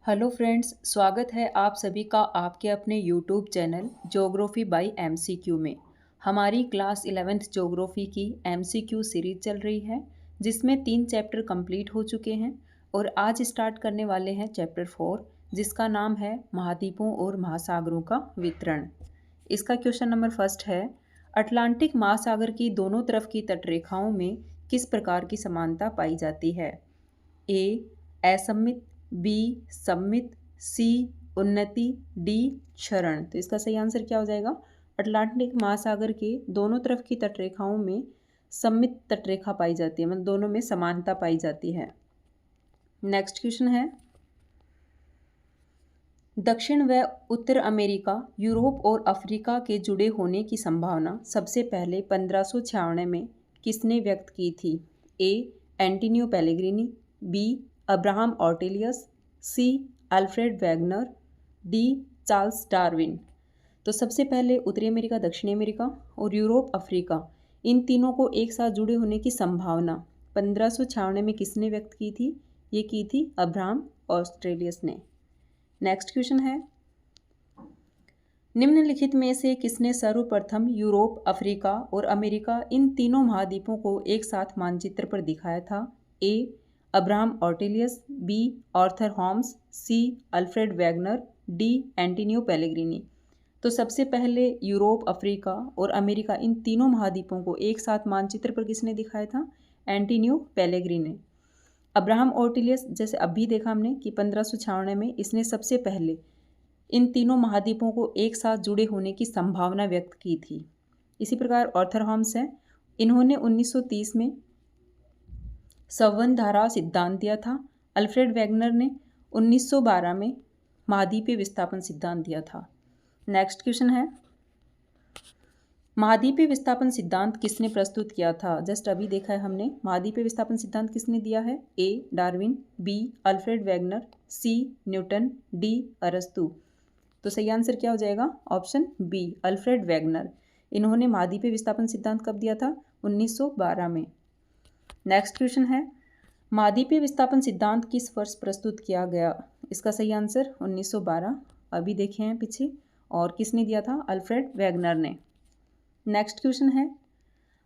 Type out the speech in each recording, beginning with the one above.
Hello friends, स्वागत है आप सभी का आपके अपने YouTube channel geography bye MCQ में। हमारी क्लास 11th ज्योग्राफी की एमसीक्यू सीरीज चल रही है जिसमें 3 चैप्टर कंप्लीट हो चुके हैं और आज स्टार्ट करने वाले हैं चैप्टर 4 जिसका नाम है महाद्वीपों और महासागरों का वितरण। इसका क्वेश्चन नंबर फर्स्ट है, अटलांटिक महासागर की दोनों तरफ की तटरेखाओं में किस प्रकार की समानता पाई जाती है? ए असममित, बी सममित, सी उन्नति, डी क्षरण। तो इसका सही आंसर क्या हो जाएगा? अटलांटिक महासागर के दोनों तरफ की तटरेखाओं में सममित तटरेखा पाई जाती है, मतलब दोनों में समानता पाई जाती है। नेक्स्ट क्वेश्चन है, दक्षिण व उत्तर अमेरिका, यूरोप और अफ्रीका के जुड़े होने की संभावना सबसे पहले 1596 में किसने व्यक्त की थी? A Antonio Pellegrini, B Abraham Ortelius, C Alfred Wegener, D Charles Darwin. तो सबसे पहले उत्तरी अमेरिका, दक्षिणी अमेरिका और यूरोप अफ्रीका, इन तीनों को एक साथ जुड़े होने की संभावना 1596 में किसने व्यक्त की थी? ये की थी अब्राहम ऑस्ट्रेलियस ने। नेक्स्ट क्वेश्चन है, निम्नलिखित में से किसने सर्वप्रथम यूरोप, अफ्रीका और अमेरिका, इन तीनों महाद्वीपों को एक साथ मानचित्र पर दिखाया था? A Abraham Ortelius, B Arthur Holmes, C Alfred Wegener, D Antonio Pellegrini. तो सबसे पहले यूरोप, अफ्रीका और अमेरिका, इन तीनों महाद्वीपों को एक साथ मानचित्र पर किसने दिखाया था? Antonio Pellegrini. अब्राहम ऑर्टेलियस, जैसे अभी देखा हमने कि 1596 में इसने सबसे पहले इन तीनों महाद्वीपों को एक साथ जुड़े होने की संभावना व्यक्त की थी। इसी प्रकार आर्थर हॉम्स है, इन्होंने 1930 में संवहन धारा सिद्धांत दिया था। अल्फ्रेड वैगनर ने 1912 में महाद्वीपीय विस्थापन सिद्धांत दिया था। नेक्स्ट क्वेश्चन है, महाद्वीपीय विस्थापन सिद्धांत किसने प्रस्तुत किया था? जस्ट अभी देखा है हमने, महाद्वीपीय विस्थापन सिद्धांत किसने दिया है? A Darwin, B Alfred Wegener, C Newton, D अरस्तु। तो सही आंसर क्या हो जाएगा? Option B Alfred Wegener. इन्होंने महाद्वीपीय विस्थापन सिद्धांत कब दिया था? 1912 में। नेक्स्ट क्वेश्चन है, महाद्वीपीय विस्थापन सिद्धांत किस वर्ष प्रस्तुत किया गया? इसका सही आंसर 1912, अभी देखे हैं पीछे। और किसने दिया था? अल्फ्रेड वैगनर ने। नेक्स्ट क्वेश्चन है,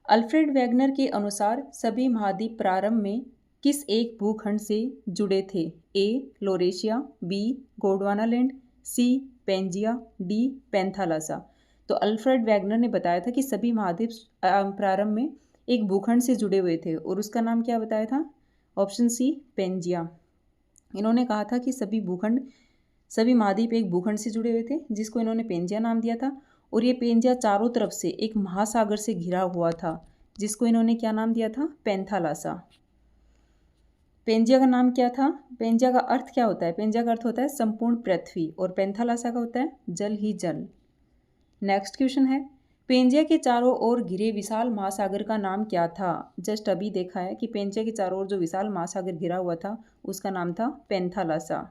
अल्फ्रेड वैगनर के अनुसार सभी महाद्वीप प्रारंभ में किस एक भूखंड से जुड़े थे? ए लोरेशिया, बी गोंडवानालैंड, सी पेंजिया, डी पैंथालासा। तो अल्फ्रेड वैगनर ने बताया था कि सभी महाद्वीप प्रारंभ में एक भूखंड से जुड़े हुए थे और उसका नाम क्या बताया था? Option C Pangaea. इन्होंने कहा था कि सभी महाद्वीप एक भूखंड से जुड़े हुए थे जिसको इन्होंने पेंजिया नाम दिया था और ये पेंजिया चारों तरफ से एक महासागर से घिरा हुआ था जिसको इन्होंने क्या नाम दिया था? पैंथालासा। पेंजिया का नाम क्या था? पेंजिया का अर्थ क्या होता है? पेंजिया का अर्थ होता है संपूर्ण पृथ्वी और पैंथालासा का होता है जल ही जल। नेक्स्ट क्वेश्चन है, पेंजिया के चारों ओर घिरे विशाल महासागर का नाम क्या था? जस्ट अभी देखा है कि पेंजिया के चारों ओर जो विशाल महासागर घिरा हुआ था उसका नाम था पैंथालासा।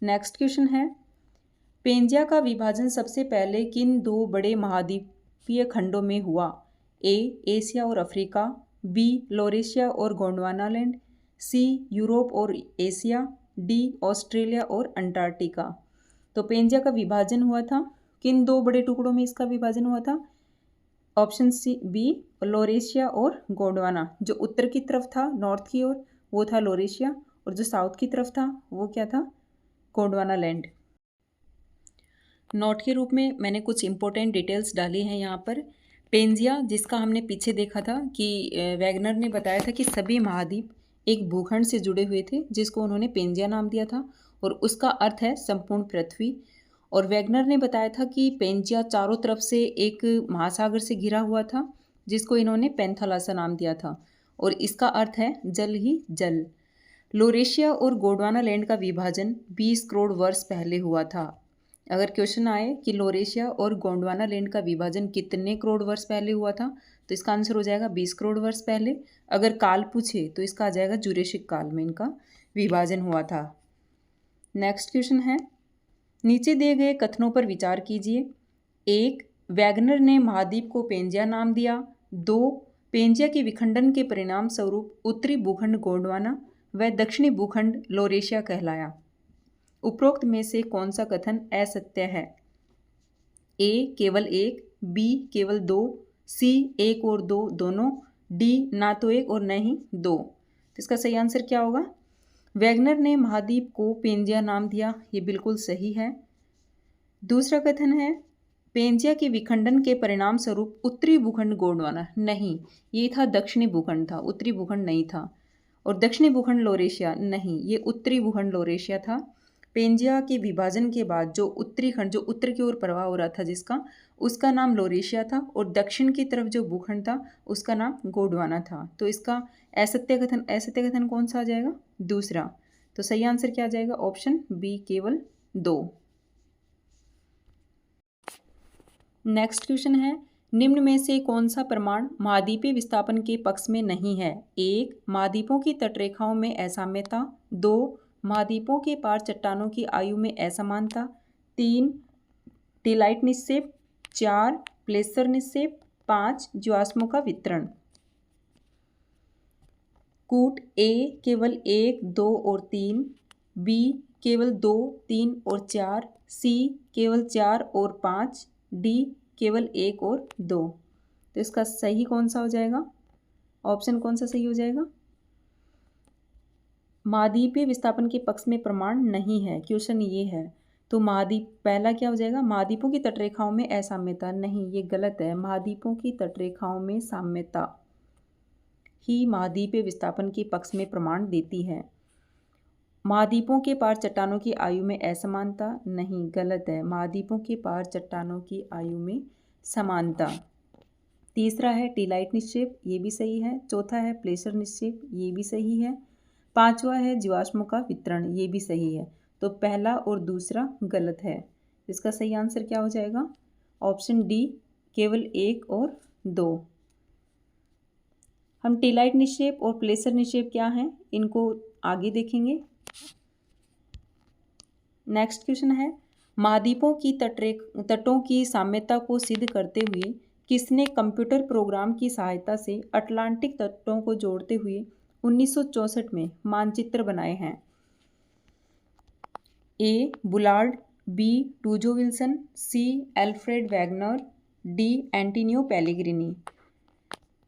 नेक्स्ट क्वेश्चन है, पेंजिया का विभाजन सबसे पहले किन दो बड़े महाद्वीपीय खंडों में हुआ? ए एशिया और अफ्रीका, बी लोरेशिया और गोंडवानालैंड, सी यूरोप और एशिया, डी ऑस्ट्रेलिया और अंटार्कटिका। तो पेंजिया का विभाजन हुआ था किन दो बड़े टुकड़ों में? इसका विभाजन हुआ था ऑप्शन सी बी लोरेशिया और गोंडवाना। जो उत्तर की तरफ था, नॉर्थ की ओर, वो था लोरेशिया और जो साउथ की तरफ था वो क्या था? गोंडवानालैंड। नोट के रूप में मैंने कुछ इंपॉर्टेंट डिटेल्स डाली हैं यहाँ पर। पेंजिया, जिसका हमने पीछे देखा था कि वैगनर ने बताया था कि सभी महाद्वीप एक भूखंड से जुड़े हुए थे जिसको उन्होंने पेंजिया नाम दिया था और उसका अर्थ है संपूर्ण पृथ्वी। और वैगनर ने बताया था कि पेंजिया चारों तरफ से एक महासागर से घिरा हुआ था जिसको इन्होंने पैंथालासा नाम दिया था और इसका अर्थ है जल ही जल। लोरेशिया और गोंडवानालैंड का विभाजन 20 करोड़ वर्ष पहले हुआ था। अगर क्वेश्चन आए कि लोरेशिया और गोंडवानालैंड का विभाजन कितने करोड़ वर्ष पहले हुआ था तो इसका आंसर हो जाएगा 20 करोड़ वर्ष पहले। अगर काल पूछे तो इसका आ जाएगा जुरेशिक काल में इनका विभाजन हुआ था। नेक्स्ट क्वेश्चन है, नीचे दिए गए कथनों पर विचार कीजिए। 1. वैगनर ने महाद्वीप को पेंजिया नाम दिया। 2. पेंजिया के विखंडन के परिणाम स्वरूप उत्तरी भूखंड गोंडवाना व दक्षिणी भूखंड लोरेशिया कहलाया। उपरोक्त में से कौन सा कथन असत्य है? ए केवल एक, बी केवल दो, सी एक और दो दोनों, डी ना तो एक और न ही दो। तो इसका सही आंसर क्या होगा? वैगनर ने महाद्वीप को पेंजिया नाम दिया, ये बिल्कुल सही है। दूसरा कथन है पेंजिया के विखंडन के परिणाम स्वरूप उत्तरी भूखंड गोंडवाना, नहीं, ये था दक्षिणी भूखंड था, उत्तरी भूखंड नहीं था। और दक्षिणी भूखंड लोरेशिया, नहीं, ये उत्तरी भूखंड लोरेशिया था। पेंजिया के विभाजन के बाद जो उत्तरी खंड, जो उत्तर की ओर प्रवाह हो रहा था जिसका, उसका नाम लोरेशिया था, और दक्षिण की तरफ जो भूखंड था उसका नाम गोंडवाना था। तो इसका असत्य कथन कौन सा आ जाएगा? दूसरा। तो सही आंसर क्या आ जाएगा? ऑप्शन बी केवल दो। नेक्स्ट क्वेश्चन है निम्न में से कौन सा प्रमाण महाद्वीपीय विस्थापन के पक्ष में नहीं है? एक, महाद्वीपों की तटरेखाओं में असाम्यता। दो, महाद्वीपों के पार चट्टानों की आयु में असमानता। तीन, टेलाइट निक्षेप। चार, प्लेसर निक्षेप। पाँच, जीवाश्मों का वितरण। कूट ए केवल एक, दो और तीन, बी केवल दो, तीन और चार, सी केवल चार और पाँच, डी केवल एक और दो। तो इसका सही कौन सा हो जाएगा? ऑप्शन कौन सा सही हो जाएगा? महाद्वीपीय विस्थापन के पक्ष में प्रमाण नहीं है, क्वेश्चन ये है। तो महाद्वीप पहला क्या हो जाएगा? महाद्वीपों की तटरेखाओं में असाम्यता, नहीं, ये गलत है। महाद्वीपों की तटरेखाओं में साम्यता ही महाद्वीपीय विस्थापन के पक्ष में प्रमाण देती है। महाद्वीपों के पार चट्टानों की आयु में असमानता, नहीं, गलत है। महाद्वीपों के पार चट्टानों की आयु में समानता। तीसरा है टेलाइट निक्षेप, ये भी सही है। चौथा है प्लेसर निक्षेप, ये भी सही है। पांचवा है जीवाश्मों का वितरण, ये भी सही है। तो पहला और दूसरा गलत है। इसका सही आंसर क्या हो जाएगा? ऑप्शन डी केवल एक और दो। हम टेलाइट निक्षेप और प्लेसर निक्षेप क्या हैं इनको आगे देखेंगे। नेक्स्ट क्वेश्चन है महाद्वीपों की तटों की साम्यता को सिद्ध करते हुए किसने कंप्यूटर प्रोग्राम की सहायता से अटलांटिक तटों को जोड़ते हुए 1964 में मानचित्र बनाए हैं? A Bullard, B Tuzo Wilson, C Alfred Wegener, D Antonio Pellegrini.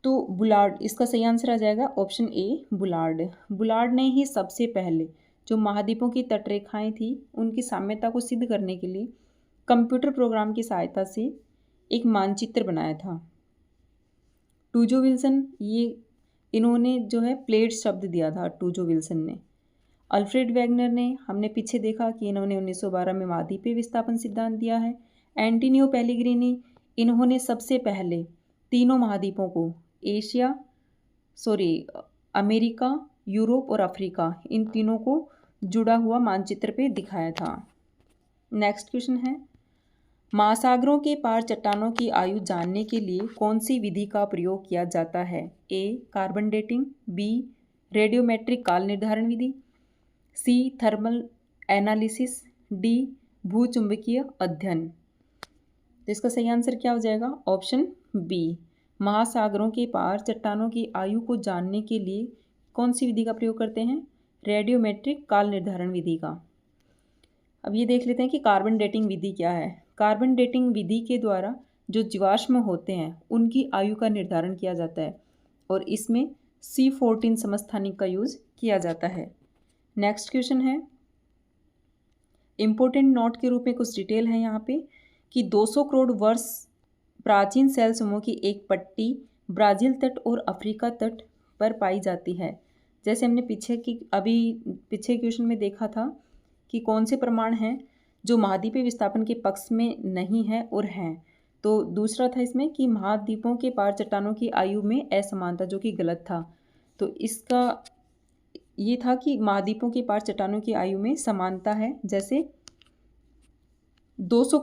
तो बुलार्ड इसका सही आंसर आ जाएगा, ऑप्शन ए बुलार्ड। बुलार्ड ने ही सबसे पहले जो महाद्वीपों की तटरेखाएं थी उनकी साम्यता को सिद्ध करने के लिए कंप्यूटर प्रोग्राम की सहायता से एक मानचित्र बनाया था। टूजो विल्सन इन्होंने जो है प्लेट शब्द दिया था, टूजो विल्सन ने। अल्फ्रेड वैगनर ने हमने पीछे देखा कि इन्होंने 1912 में महाद्वीपीय विस्थापन सिद्धांत दिया है। एंटोनियो पेलेग्रिनी इन्होंने सबसे पहले तीनों महाद्वीपों को अमेरिका, यूरोप और अफ्रीका, इन तीनों को जुड़ा हुआ मानचित्र पे दिखाया था। नेक्स्ट क्वेश्चन है महासागरों के पार चट्टानों की आयु जानने के लिए कौन सी विधि का प्रयोग किया जाता है? ए कार्बन डेटिंग, बी रेडियोमेट्रिक काल निर्धारण विधि, सी थर्मल एनालिसिस, डी भूचुंबकीय अध्ययन। तो इसका सही आंसर क्या हो जाएगा? Option B. महासागरों के पार चट्टानों की आयु को जानने के लिए कौन सी विधि का प्रयोग करते हैं? रेडियोमेट्रिक काल निर्धारण विधि का। अब ये देख लेते हैं कि कार्बन डेटिंग विधि क्या है। कार्बन डेटिंग विधि के द्वारा जो जीवाश्म होते हैं उनकी आयु का निर्धारण किया जाता है और इसमें C14 समस्थानिक का यूज़ किया जाता है। नेक्स्ट क्वेश्चन है इम्पोर्टेंट नोट के रूप में कुछ डिटेल है यहाँ पे कि 200 करोड़ वर्ष प्राचीन सेल समूह की एक पट्टी ब्राज़ील तट और अफ्रीका तट पर पाई जाती है। जैसे हमने पीछे क्वेश्चन में देखा था कि कौन से प्रमाण हैं जो महाद्वीपीय विस्थापन के पक्ष में नहीं है और हैं। तो दूसरा था इसमें कि महाद्वीपों के पार चट्टानों की आयु में असमानता, जो कि गलत था। तो इसका ये था कि महाद्वीपों के पार चट्टानों की आयु में समानता है। जैसे 200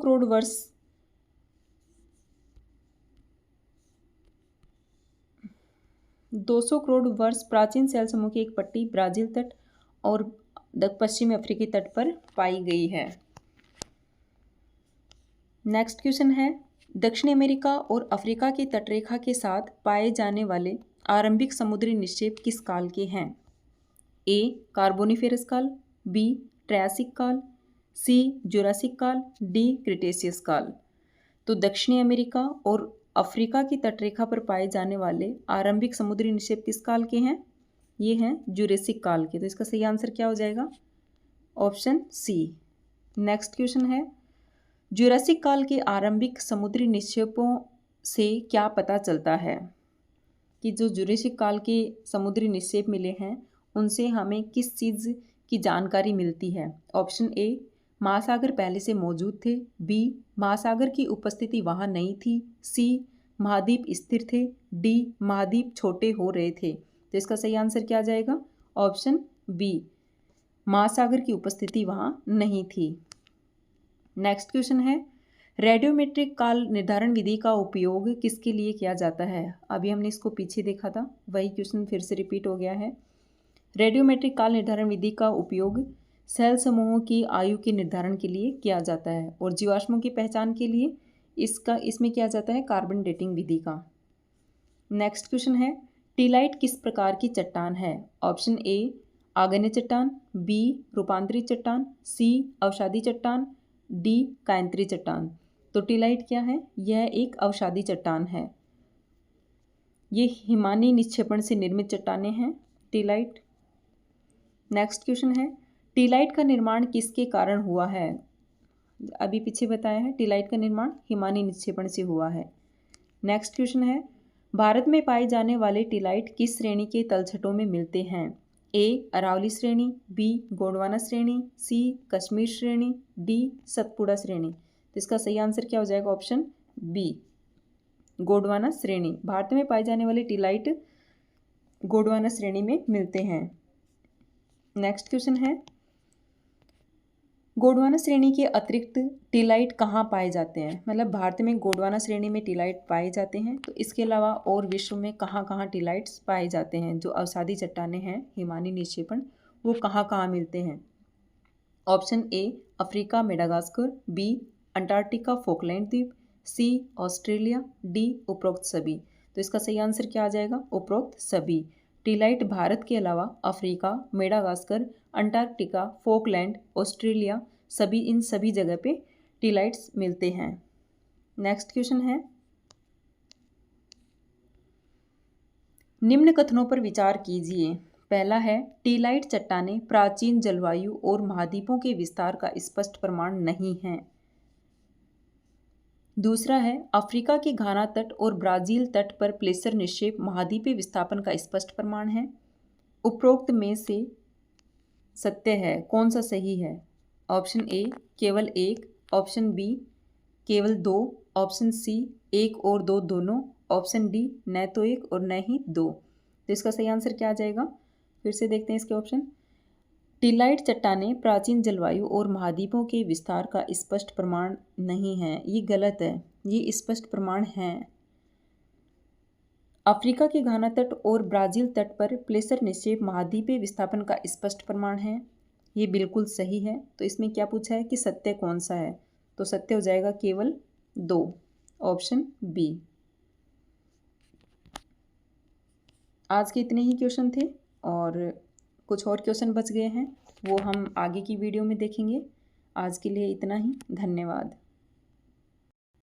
करोड़ वर्ष प्राचीन सेल समूह की एक पट्टी ब्राज़ील तट और पश्चिमी अफ्रीकी तट पर पाई गई है। नेक्स्ट क्वेश्चन है दक्षिण अमेरिका और अफ्रीका की तटरेखा के साथ पाए जाने वाले आरंभिक समुद्री निक्षेप किस काल के हैं? ए कार्बोनिफेरस काल, बी ट्रायसिक काल, सी जुरासिक काल, डी क्रिटेशियस काल। तो दक्षिणी अमेरिका और अफ्रीका की तटरेखा पर पाए जाने वाले आरंभिक समुद्री निक्षेप किस काल के हैं? ये हैं जुरेसिक काल के। तो इसका सही आंसर क्या हो जाएगा? Option C. नेक्स्ट क्वेश्चन है, जुरासिक काल के आरंभिक समुद्री निक्षेपों से क्या पता चलता है? कि जो जुरासिक काल के समुद्री निक्षेप मिले हैं उनसे हमें किस चीज़ की जानकारी मिलती है? ऑप्शन ए, महासागर पहले से मौजूद थे, बी, महासागर की उपस्थिति वहाँ नहीं थी, सी, महाद्वीप स्थिर थे, डी, महाद्वीप छोटे हो रहे थे। तो इसका सही आंसर क्या आ जाएगा? ऑप्शन बी, महासागर की उपस्थिति वहाँ नहीं थी। नेक्स्ट क्वेश्चन है, रेडियोमेट्रिक काल निर्धारण विधि का उपयोग किसके लिए किया जाता है? अभी हमने इसको पीछे देखा था, वही क्वेश्चन फिर से रिपीट हो गया है। रेडियोमेट्रिक काल निर्धारण विधि का उपयोग सेल समूहों की आयु के निर्धारण के लिए किया जाता है और जीवाश्मों की पहचान के लिए इसमें किया जाता है कार्बन डेटिंग विधि का। नेक्स्ट क्वेश्चन है, टीलाइट किस प्रकार की चट्टान है? ऑप्शन ए, आग्नेय चट्टान, बी, रूपांतरित चट्टान, सी, अवसादी चट्टान, डी, कायंत्री चट्टान। तो टीलाइट क्या है? यह एक अवसादी चट्टान है। ये हिमानी निक्षेपण से निर्मित चट्टानें हैं टीलाइट। नेक्स्ट क्वेश्चन है, टीलाइट का निर्माण किसके कारण हुआ है? अभी पीछे बताया है टीलाइट का निर्माण हिमानी निक्षेपण से हुआ है। नेक्स्ट क्वेश्चन है, भारत में पाए जाने वाले टीलाइट किस श्रेणी के तलछटों में मिलते हैं? ए, अरावली श्रेणी, बी, गोंडवाना श्रेणी, सी, कश्मीर श्रेणी, डी, सतपुड़ा श्रेणी। तो इसका सही आंसर क्या हो जाएगा? ऑप्शन बी, गोंडवाना श्रेणी। भारत में पाए जाने वाले टीलाइट गोंडवाना श्रेणी में मिलते हैं। नेक्स्ट क्वेश्चन है, गोंडवाना श्रेणी के अतिरिक्त टीलाइट कहाँ पाए जाते हैं? मतलब भारत में गोंडवाना श्रेणी में टीलाइट पाए जाते हैं, तो इसके अलावा और विश्व में कहाँ कहाँ टीलाइट्स पाए जाते हैं? जो अवसादी चट्टानें हैं हिमानी निक्षेपण, वो कहाँ कहाँ मिलते हैं? Option A, Africa Madagascar, B, Antarctica Falkland द्वीप, सी, ऑस्ट्रेलिया, डी, उपरोक्त सभी। तो इसका सही आंसर क्या आ जाएगा? उपरोक्त सभी। टीलाइट भारत के अलावा Africa, Madagascar, Antarctica, Falkland, Australia, इन सभी जगह पे टीलाइट्स मिलते हैं। नेक्स्ट क्वेश्चन है, निम्न कथनों पर विचार कीजिए। पहला है, टीलाइट चट्टानें प्राचीन जलवायु और महाद्वीपों के विस्तार का स्पष्ट प्रमाण नहीं है। दूसरा है, अफ्रीका के घाना तट और ब्राजील तट पर प्लेसर निक्षेप महाद्वीपीय विस्थापन का स्पष्ट प्रमाण है। उपरोक्त में से सत्य है, कौन सा सही है? ऑप्शन ए, केवल एक, ऑप्शन बी, केवल दो, ऑप्शन सी, एक और दो दोनों, ऑप्शन डी, न तो एक और न ही दो। तो इसका सही आंसर क्या आ जाएगा? फिर से देखते हैं इसके ऑप्शन। टीलाइट चट्टानें प्राचीन जलवायु और महाद्वीपों के विस्तार का स्पष्ट प्रमाण नहीं है, ये गलत है, ये स्पष्ट प्रमाण है। अफ्रीका के घाना तट और ब्राजील तट पर प्लेसर निक्षेप महाद्वीपीय विस्थापन का स्पष्ट प्रमाण है, ये बिल्कुल सही है। तो इसमें क्या पूछा है कि सत्य कौन सा है? तो सत्य हो जाएगा केवल दो, ऑप्शन बी। आज के इतने ही क्वेश्चन थे और कुछ और क्वेश्चन बच गए हैं, वो हम आगे की वीडियो में देखेंगे। आज के लिए इतना ही, धन्यवाद।